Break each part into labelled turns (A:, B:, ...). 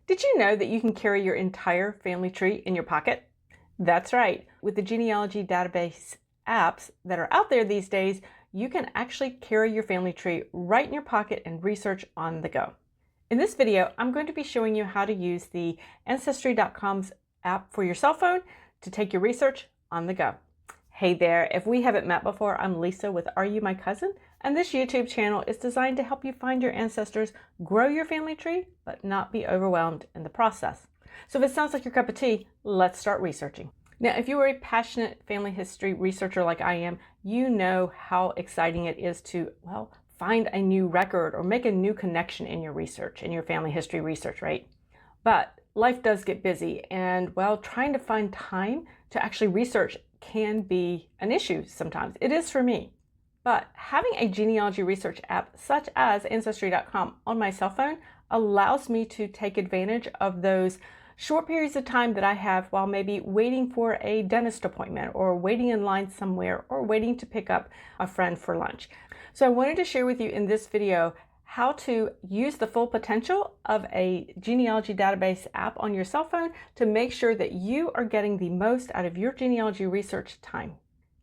A: Did you know that you can carry your entire family tree in your pocket? That's right. With the genealogy database apps that are out there these days, you can actually carry your family tree right in your pocket and research on the go. In this video, I'm going to be showing you how to use the Ancestry.com's app for your cell phone to take your research on the go. Hey there, if we haven't met before, I'm Lisa with Are You My Cousin? And this YouTube channel is designed to help you find your ancestors, grow your family tree, but not be overwhelmed in the process. So if it sounds like your cup of tea, let's start researching. Now, if you are a passionate family history researcher like I am, you know how exciting it is to, find a new record or make a new connection in your research, in your family history research, right? But life does get busy and, trying to find time to actually research can be an issue sometimes. It is for me. But having a genealogy research app such as Ancestry.com on my cell phone allows me to take advantage of those short periods of time that I have while maybe waiting for a dentist appointment or waiting in line somewhere or waiting to pick up a friend for lunch. So I wanted to share with you in this video how to use the full potential of a genealogy database app on your cell phone to make sure that you are getting the most out of your genealogy research time.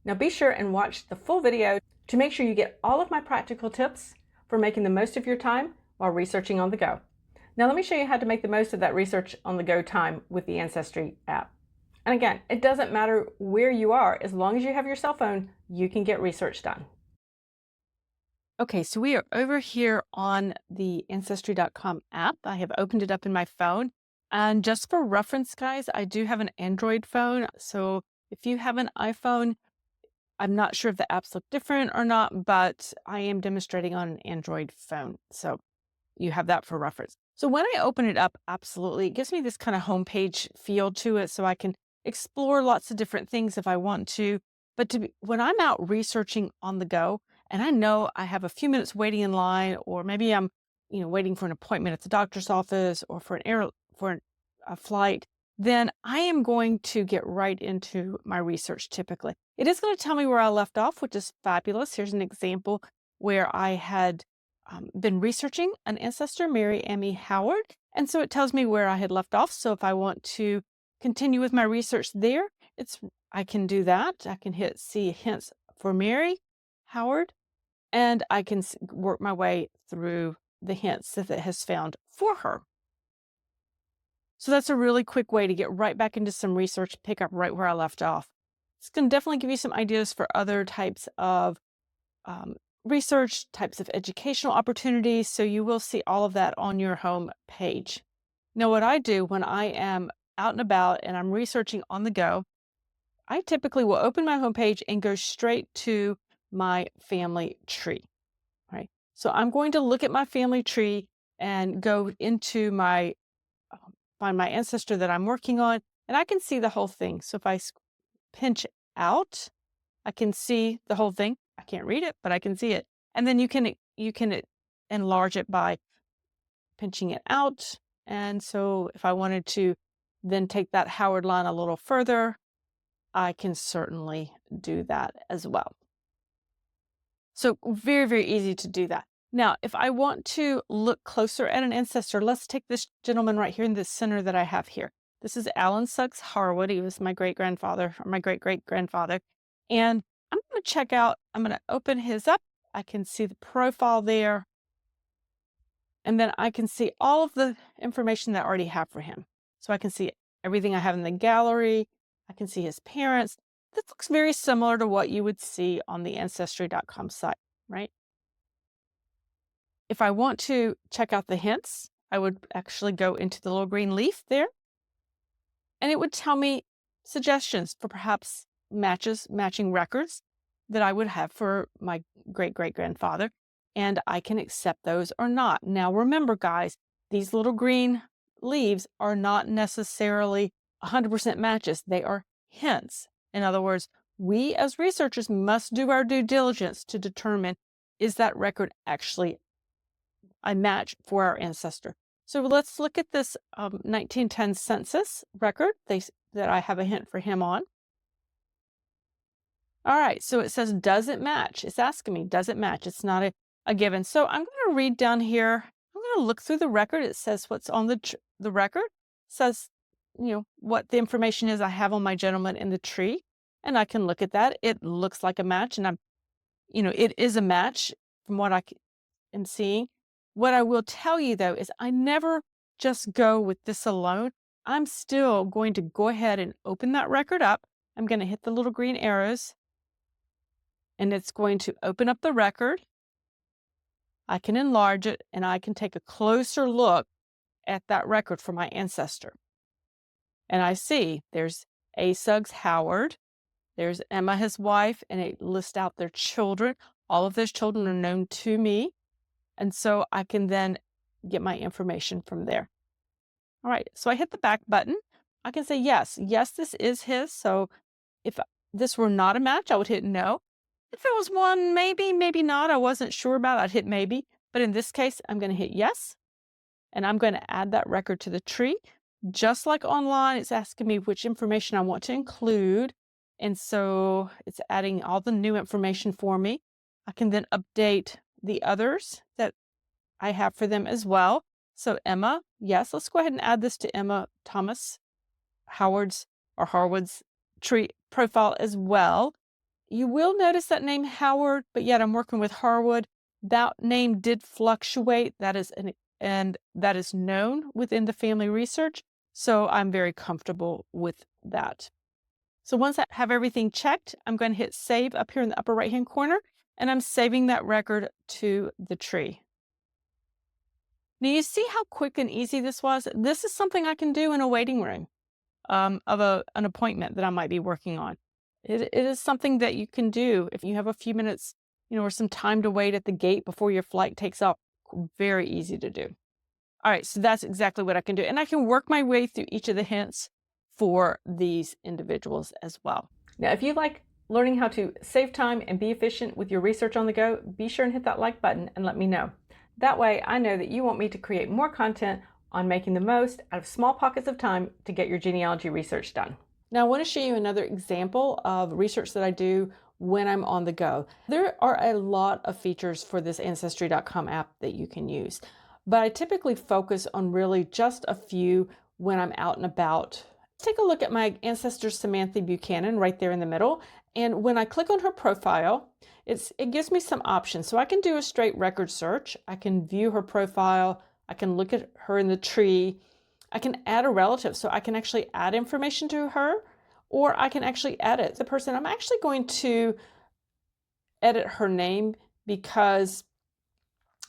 A: Now be sure and watch the full video to make sure you get all of my practical tips for making the most of your time while researching on the go. Now let me show you how to make the most of that research on the go time with the Ancestry app. And again, it doesn't matter where you are, as long as you have your cell phone, you can get research done. Okay, so we are over here on the Ancestry.com app. I have opened it up in my phone. And just for reference, guys, I do have an Android phone. So if you have an iPhone, I'm not sure if the apps look different or not, but I am demonstrating on an Android phone. So you have that for reference. So when I open it up, absolutely, it gives me this kind of homepage feel to it so I can explore lots of different things if I want to. But when I'm out researching on the go, and I know I have a few minutes waiting in line, or maybe I'm, waiting for an appointment at the doctor's office or for a flight, then I am going to get right into my research typically. It is going to tell me where I left off, which is fabulous. Here's an example where I had been researching an ancestor, Mary Amy Howard. And so it tells me where I had left off. So if I want to continue with my research there, I can do that. I can hit see hints for Mary Howard, and I can work my way through the hints that it has found for her. So that's a really quick way to get right back into some research, pick up right where I left off. It's going to definitely give you some ideas for other types of research, types of educational opportunities. So you will see all of that on your home page. Now, what I do when I am out and about and I'm researching on the go, I typically will open my homepage and go straight to my family tree, right? So I'm going to look at my family tree and go into find my ancestor that I'm working on, and I can see the whole thing. So if I pinch out, I can see the whole thing. I can't read it, but I can see it. And then you can enlarge it by pinching it out. And so if I wanted to then take that Howard line a little further, I can certainly do that as well. So very, very easy to do that. Now, if I want to look closer at an ancestor, let's take this gentleman right here in the center that I have here. This is Alan Suggs Harwood. He was my great-grandfather, or my great-great-grandfather. And I'm going to check out, I'm going to open his up. I can see the profile there. And then I can see all of the information that I already have for him. So I can see everything I have in the gallery. I can see his parents. This looks very similar to what you would see on the Ancestry.com site, right? If I want to check out the hints, I would actually go into the little green leaf there, and it would tell me suggestions for perhaps matching records that I would have for my great-great-grandfather, and I can accept those or not. Now, remember, guys, these little green leaves are not necessarily 100% matches. They are hints. In other words, we as researchers must do our due diligence to determine, is that record actually a match for our ancestor? So let's look at this 1910 census record that I have a hint for him on. All right, so it says, does it match? It's asking me, does it match? It's not a given. So I'm going to read down here. I'm going to look through the record. It says what's on the the record, says, what the information is I have on my gentleman in the tree, and I can look at that. It looks like a match, and it is a match from what I am seeing. What I will tell you though is I never just go with this alone. I'm still going to go ahead and open that record up. I'm going to hit the little green arrows, and it's going to open up the record. I can enlarge it, and I can take a closer look at that record for my ancestor. And I see there's A. Suggs Howard, there's Emma, his wife, and it lists out their children. All of those children are known to me. And so I can then get my information from there. All right, so I hit the back button. I can say yes, this is his. So if this were not a match, I would hit no. If it was one, maybe not, I wasn't sure about it, I'd hit maybe. But in this case, I'm going to hit yes. And I'm going to add that record to the tree. Just like online, it's asking me which information I want to include. And so it's adding all the new information for me. I can then update the others that I have for them as well. So Emma, yes, let's go ahead and add this to Emma Thomas Howard's or Harwood's tree profile as well. You will notice that name Howard, but yet I'm working with Harwood. That name did fluctuate. That is known within the family research. So I'm very comfortable with that. So once I have everything checked, I'm going to hit save up here in the upper right-hand corner, and I'm saving that record to the tree. Now you see how quick and easy this was? This is something I can do in a waiting room of an appointment that I might be working on. It is something that you can do if you have a few minutes, or some time to wait at the gate before your flight takes off. Very easy to do. All right, so that's exactly what I can do. And I can work my way through each of the hints for these individuals as well. Now, if you like learning how to save time and be efficient with your research on the go, be sure and hit that like button and let me know. That way I know that you want me to create more content on making the most out of small pockets of time to get your genealogy research done. Now, I want to show you another example of research that I do when I'm on the go. There are a lot of features for this Ancestry.com app that you can use, but I typically focus on really just a few when I'm out and about. Take a look at my ancestor Samantha Buchanan right there in the middle, and when I click on her profile, it gives me some options. So I can do a straight record search, I can view her profile, I can look at her in the tree, I can add a relative, so I can actually add information to her, or I can actually edit the person. I'm actually going to edit her name because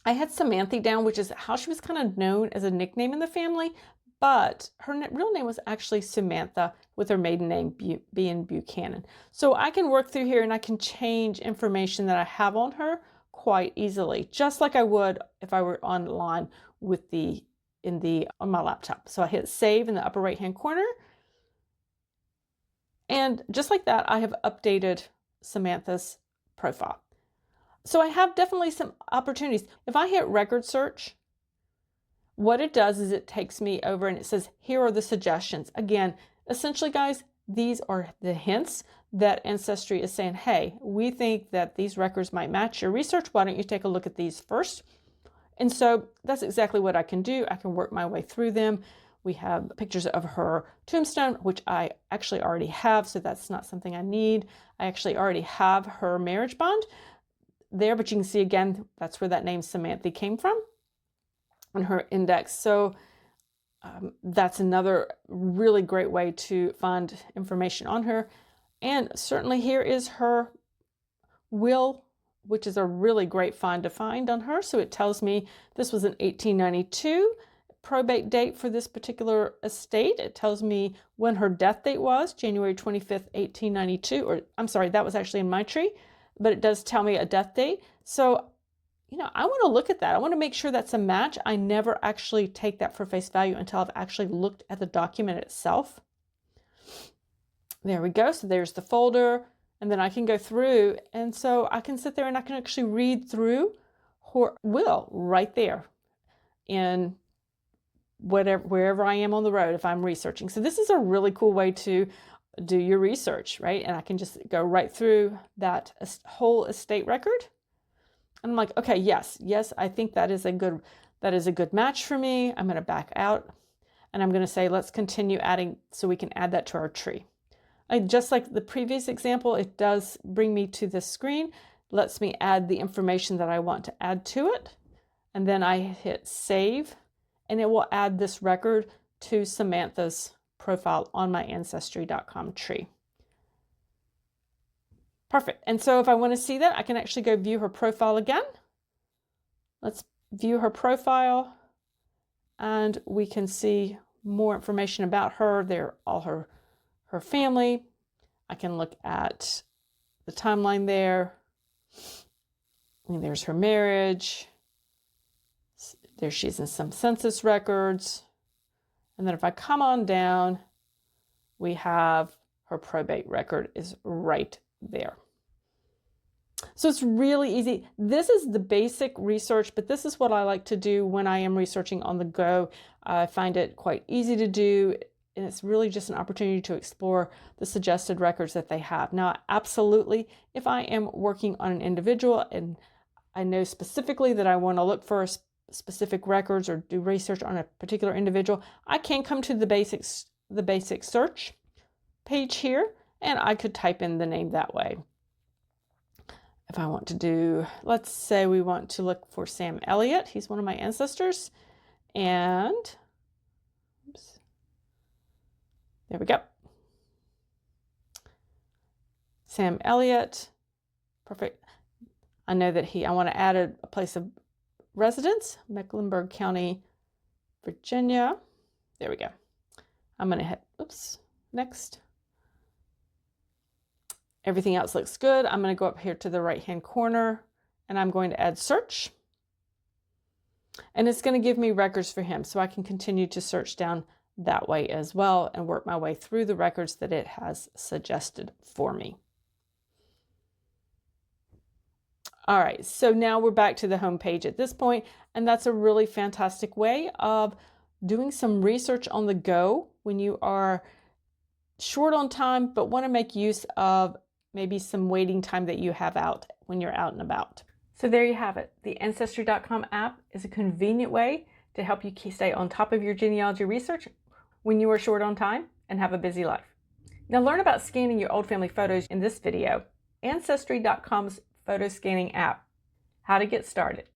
A: I had Samantha down, which is how she was kind of known as a nickname in the family, but her real name was actually Samantha with her maiden name being Buchanan. So I can work through here and I can change information that I have on her quite easily, just like I would if I were online with on my laptop. So I hit save in the upper right hand corner, and just like that, I have updated Samantha's profile. So I have definitely some opportunities. If I hit record search, what it does is it takes me over and it says, here are the suggestions. Again, essentially, guys, these are the hints that Ancestry is saying, hey, we think that these records might match your research. Why don't you take a look at these first? And so that's exactly what I can do. I can work my way through them. We have pictures of her tombstone, which I actually already have, so that's not something I need. I actually already have her marriage bond there, but you can see again, that's where that name Samantha came from on her index. So that's another really great way to find information on her. And certainly here is her will, which is a really great find to find on her. So it tells me this was an 1892 probate date for this particular estate. It tells me when her death date was, January 25th, 1892, or I'm sorry, that was actually in my tree, but it does tell me a death date. So, I want to look at that. I want to make sure that's a match. I never actually take that for face value until I've actually looked at the document itself. There we go. So there's the folder, and then I can go through, and so I can sit there and I can actually read through her will right there in wherever I am on the road if I'm researching. So this is a really cool way to do your research, right? And I can just go right through that whole estate record. And I'm like, okay, yes, I think that is a good match for me. I'm going to back out. And I'm going to say, let's continue adding so we can add that to our tree. Just like the previous example, it does bring me to this screen, lets me add the information that I want to add to it. And then I hit save, and it will add this record to Samantha's profile on my Ancestry.com tree. Perfect. And so if I want to see that, I can actually go view her profile again. Let's view her profile, and we can see more information about her. There, all her family. I can look at the timeline there. And there's her marriage. There she's in some census records. And then if I come on down, we have her probate record is right there. So it's really easy. This is the basic research, but this is what I like to do when I am researching on the go. I find it quite easy to do, and it's really just an opportunity to explore the suggested records that they have. Now, absolutely, if I am working on an individual and I know specifically that I want to look for specific records or do research on a particular individual, I can come to the basic search page here, and I could type in the name that way. If I want to do, let's say we want to look for Sam Elliott. He's one of my ancestors. And, oops, there we go. Sam Elliott, perfect. I know that I want to add a place of residence, Mecklenburg County, Virginia. There we go. I'm going to hit, oops, next. Everything else looks good. I'm going to go up here to the right-hand corner, and I'm going to add search. And it's going to give me records for him, so I can continue to search down that way as well and work my way through the records that it has suggested for me. All right, so now we're back to the home page at this point, and that's a really fantastic way of doing some research on the go when you are short on time but want to make use of maybe some waiting time that you have out when you're out and about. So there you have it. The Ancestry.com app is a convenient way to help you stay on top of your genealogy research when you are short on time and have a busy life. Now learn about scanning your old family photos in this video, Ancestry.com's photo scanning app, how to get started.